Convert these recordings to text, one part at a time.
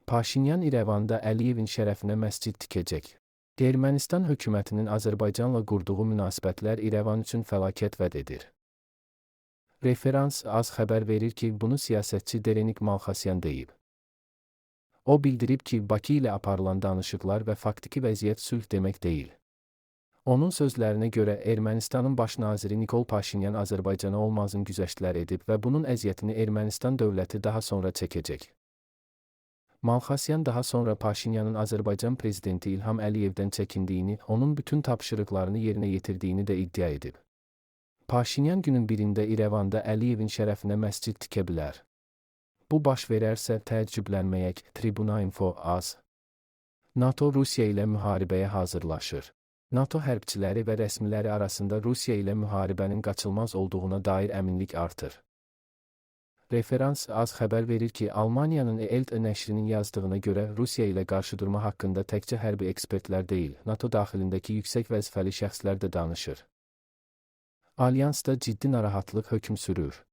Paşinyan İrəvanda Əliyevin şərəfinə məscid tikəcək. Ermənistan hökumətinin Azərbaycanla qurduğu münasibətlər İrəvan üçün fəlakət vəd edir. Referans az xəbər verir ki, bunu siyasətçi Derenik Malxasyan deyib. O bildirib ki, Bakı ilə aparılan danışıqlar və faktiki vəziyyət sülh demək deyil. Onun sözlərinə görə Ermənistanın baş naziri Nikol Paşinyan Azərbaycana olmazın güzəştlər edib və bunun əziyyətini Ermənistan dövləti daha sonra çəkəcək. Malxasyan daha sonra Paşinyanın Azərbaycan prezidenti İlham Əliyevdən çəkindiyini, onun bütün tapşırıqlarını yerinə yetirdiyini də iddia edib. Paşinyan günün birində İrəvanda Əliyevin şərəfinə məscid tikə bilər. Bu baş verərsə təəccüblənməyək. Tribuna Info Az. NATO Rusiya ilə müharibəyə hazırlaşır. NATO hərbçiləri və rəsmiləri arasında Rusiya ilə müharibənin qaçılmaz olduğuna dair əminlik artır. Referans az xəbər verir ki, Almaniyanın Elt nəşrinin yazdığına görə Rusiya ilə qarşıdurma haqqında təkcə hərbi ekspertlər deyil, NATO daxilindəki yüksək vəzifəli şəxslər də danışır. Alyansda ciddi narahatlıq hökm sürür.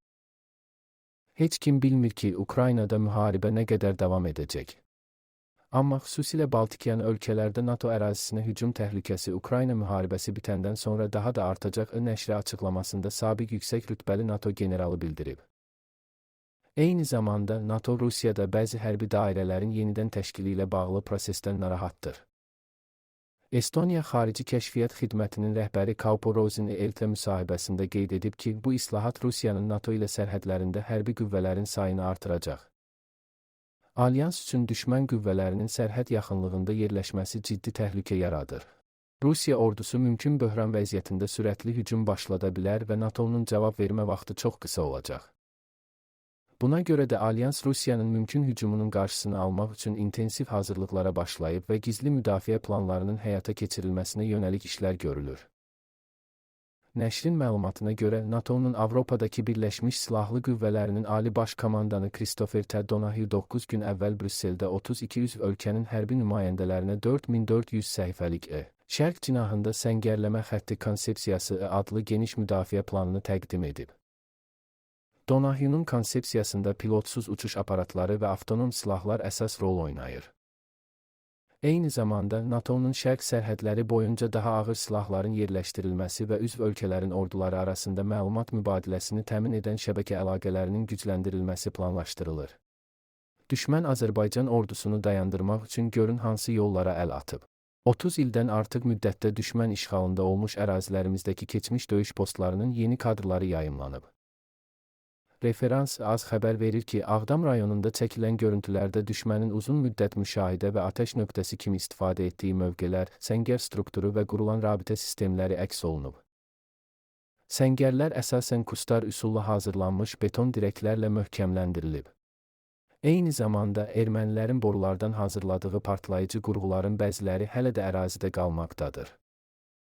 Heç kim bilmir ki, Ukraynada müharibə nə qədər davam edəcək. Amma xüsusilə Baltikyan ölkələrdə NATO ərazisinə hücum təhlükəsi Ukrayna müharibəsi bitəndən sonra daha da artacaq nəşri açıqlamasında sabiq yüksək rütbəli NATO generalı bildirib. Eyni zamanda NATO Rusiyada bəzi hərbi dairələrin yenidən təşkili ilə bağlı prosesdən narahatdır. Estoniya Xarici Kəşfiyyat Xidmətinin rəhbəri Kaupo Rozin Eltlə müsahibəsində qeyd edib ki, bu islahat Rusiyanın NATO ilə sərhədlərində hərbi qüvvələrin sayını artıracaq. Alyans üçün düşmən qüvvələrinin sərhəd yaxınlığında yerləşməsi ciddi təhlükə yaradır. Rusiya ordusu mümkün böhran vəziyyətində sürətli hücum başlada bilər və NATO-nun cavab vermə vaxtı çox qısa olacaq. Buna görə də Alyans Rusiyanın mümkün hücumunun qarşısını almaq üçün intensiv hazırlıqlara başlayıb və gizli müdafiə planlarının həyata keçirilməsinə yönəlik işlər görülür. Nəşrin məlumatına görə NATO-nun Avropadakı Birləşmiş Silahlı Qüvvələrinin Ali Baş Komandanı Christopher T. Donahue 9 gün əvvəl Brüsseldə 32 üzv ölkənin hərbi nümayəndələrinə 4400 səhifəlik Şərq cinahında səngərləmə xətti konsepsiyası adlı geniş müdafiə planını təqdim edib. Donahue'nun konsepsiyasında pilotsuz uçuş aparatları və avtonom silahlar əsas rol oynayır. Eyni zamanda NATO-nun şərq sərhədləri boyunca daha ağır silahların yerləşdirilməsi və üzv ölkələrin orduları arasında məlumat mübadiləsini təmin edən şəbəkə əlaqələrinin gücləndirilməsi planlaşdırılır. Düşmən Azərbaycan ordusunu dayandırmaq üçün görün hansı yollara əl atıb. 30 ildən artıq müddətdə düşmən işğalında olmuş ərazilərimizdəki keçmiş döyüş postlarının yeni kadrları yayımlanıb. Referans az xəbər verir ki, Ağdam rayonunda çəkilən görüntülərdə düşmənin uzun müddət müşahidə və atəş nöqtəsi kimi istifadə etdiyi mövqelər, səngər strukturu və qurulan rabitə sistemləri əks olunub. Səngərlər əsasən kustar üsulla hazırlanmış beton dirəklərlə möhkəmləndirilib. Eyni zamanda ermənilərin borulardan hazırladığı partlayıcı qurğuların bəziləri hələ də ərazidə qalmaqdadır.